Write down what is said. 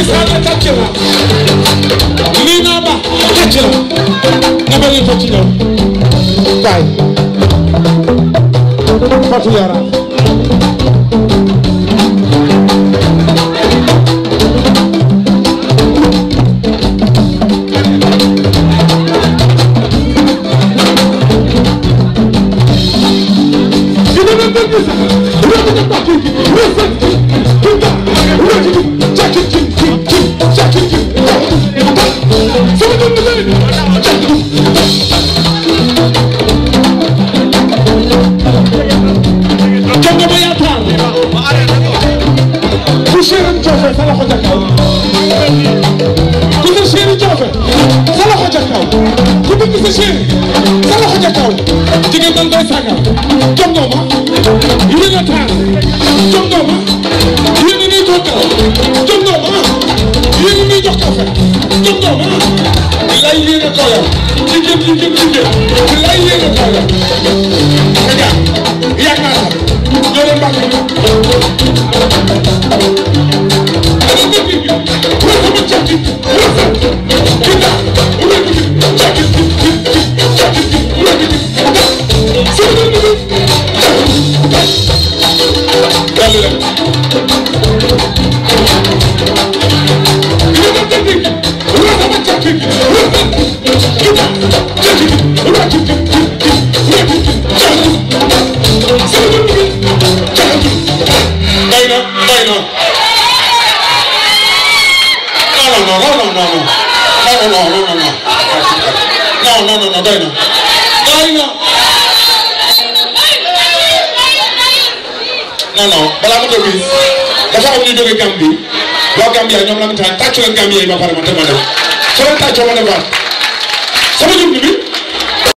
sana tachira lina ba tachira na bali tachira kai Fatou Yara Gambie waa Gambia ñoom la ñu tàcc leen Gambie yi ba pare man dama dem soo leen tàccoo ma ne baat sama jub bi